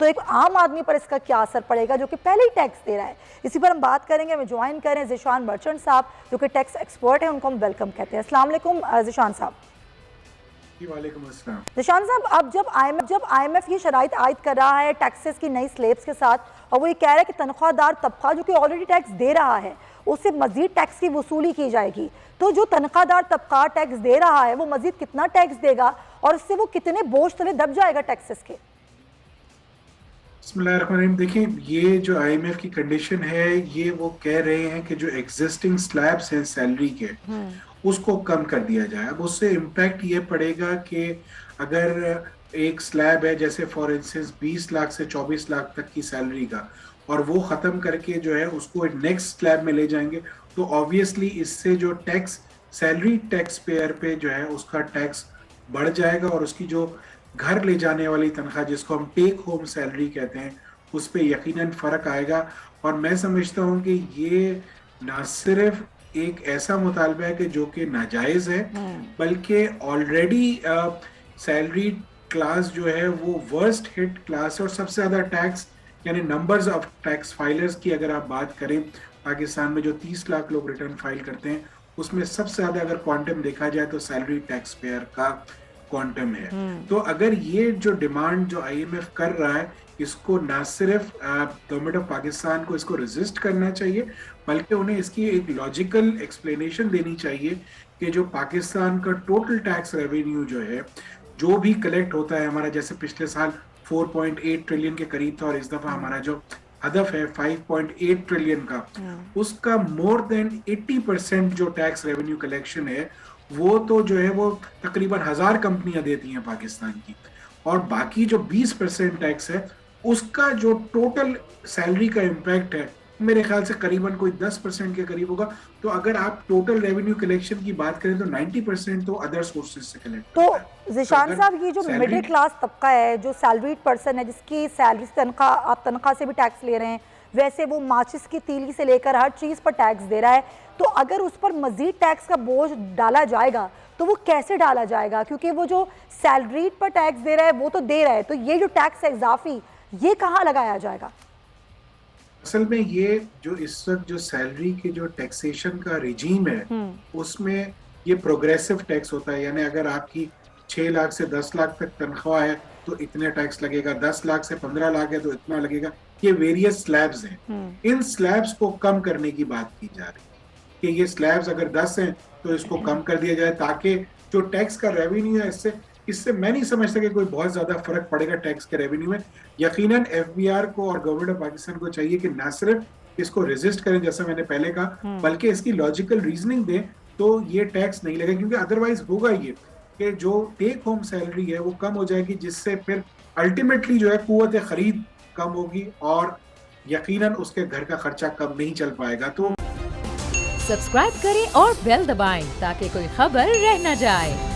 तो एक आम आदमी पर इसका क्या असर पड़ेगा जो कि पहले ही टैक्स दे रहा है। इसी पर हम बात करेंगे। हमें ज्वाइन करें ज़ीशान मर्चेंट साहब जो कि टैक्स एक्सपर्ट हैं, उनको हम वेलकम कहते हैं। अस्सलाम वालेकुम ज़ीशान साहब। वालेकुम अस्सलाम। ज़ीशान साहब, अब जब IMF ये शराइत आयद कर रहा है टैक्सेस की नई स्लेब्स के साथ, और वो ये कह रहा है कि तनख्वाहदार तबका जो कि ऑलरेडी टैक्स दे रहा है उससे मजीद टैक्स की वसूली की जाएगी, तो जो तनख्वाहदार तबका टैक्स दे रहा है वो मजीद कितना टैक्स देगा और उससे वो कितने बोझ तले दब जाएगा टैक्सेस के? बिस्मिल्लाहिर्रहमानिर्रहीम। देखिए, ये जो IMF की कंडीशन है, ये वो कह रहे हैं कि जो एग्जिस्टिंग स्लैब्स हैं सैलरी के, उसको कम कर दिया जाए। अब उससे इम्पैक्ट ये पड़ेगा कि अगर एक स्लैब है जैसे फॉर इंस्टेंस 20 लाख से 24 लाख तक की सैलरी का, और वो ख़त्म करके जो है उसको नेक्स्ट स्लैब में ले जाएंगे, तो ऑब्वियसली इससे जो टैक्स सैलरी टैक्स पेयर पे जो है उसका टैक्स बढ़ जाएगा, और उसकी जो घर ले जाने वाली तनख्वाह जिसको हम टेक होम सैलरी कहते हैं उस पर यकीनन फ़र्क आएगा। और मैं समझता हूँ कि ये ना सिर्फ एक ऐसा मुतालबा है कि जो कि नाजायज़ है, बल्कि ऑलरेडी सैलरी क्लास जो है वो वर्स्ट हिट क्लास है, और सबसे ज़्यादा टैक्स यानी नंबर्स ऑफ टैक्स फाइलर्स की अगर आप बात करें, पाकिस्तान में जो 30 लाख लोग रिटर्न फाइल करते हैं उसमें सबसे ज़्यादा अगर क्वांटम देखा जाए तो सैलरी टैक्स पेयर का क्वांटम है। तो अगर ये जो डिमांड जो IMF कर रहा है, इसको ना सिर्फ गवर्नमेंट ऑफ पाकिस्तान को इसको रेजिस्ट करना चाहिए, बल्कि उन्हें इसकी एक लॉजिकल एक्सप्लेनेशन देनी चाहिए कि जो पाकिस्तान का टोटल टैक्स रेवेन्यू जो है, जो भी कलेक्ट होता है हमारा, जैसे पिछले साल 4.8 ट्रिलियन के करीब था, और इस दफा हमारा जो हदफ है 5.8 ट्रिलियन का, उसका मोर देन 80% जो टैक्स रेवेन्यू कलेक्शन है वो तो जो है वो तकरीबन 1000 कंपनियां देती हैं पाकिस्तान की, और बाकी जो 20% टैक्स है उसका जो टोटल सैलरी का इम्पैक्ट है मेरे ख्याल से करीबन कोई 10% के करीब होगा। तो अगर आप टोटल रेवेन्यू कलेक्शन की बात करें तो 90% तो अदर सोर्सेज से कलेक्ट होता है। तो ज़ीशान साहब, ये जो मिडिल क्लास तबका है, जो सैलरीड पर्सन है, जिसकी सैलरी से तनख्वाह, आप तनख्वाह से भी टैक्स ले रहे हैं, वैसे वो माचिस की तीली से लेकर हर चीज़ पर टैक्स दे रहा है, तो अगर उस पर मजीद टैक्स का बोझ डाला जाएगा तो वो कैसे डाला जाएगा? क्योंकि वो जो सैलरीड पर टैक्स दे रहा है वो तो दे रहा है, तो ये जो टैक्स है इजाफी, ये कहाँ लगाया जाएगा? असल में ये जो इस वक्त जो सैलरी के जो टैक्सेशन का रिजीम है उसमें ये प्रोग्रेसिव टैक्स होता है, यानी अगर आपकी 6 लाख से 10 लाख तक तनख्वाह है तो इतने टैक्स लगेगा, 10 लाख से 15 लाख है तो इतना लगेगा। ये वेरियस स्लैब्स हैं, इन स्लैब्स को कम करने की बात की जा रही है कि ये स्लैब्स अगर 10 हैं तो इसको कम कर दिया जाए, ताकि जो टैक्स का रेवेन्यू है इससे मैं नहीं समझता कि कोई बहुत ज्यादा फर्क पड़ेगा टैक्स के रेवेन्यू में। यकीनन FBR को और गवर्नमेंट ऑफ पाकिस्तान को चाहिए कि ना सिर्फ इसको रेजिस्ट करें जैसा मैंने पहले कहा, बल्कि इसकी लॉजिकल रीजनिंग दें तो ये टैक्स नहीं लगेगा, क्योंकि अदरवाइज होगा ये कि जो टेक होम सैलरी है वो कम हो जाएगी, जिससे फिर अल्टीमेटली जो है कुव्वत खरीद कम होगी और यकीनन उसके घर का खर्चा कम नहीं चल पाएगा। तो सब्सक्राइब करें और बेल दबाएं ताकि कोई खबर रह न जाए।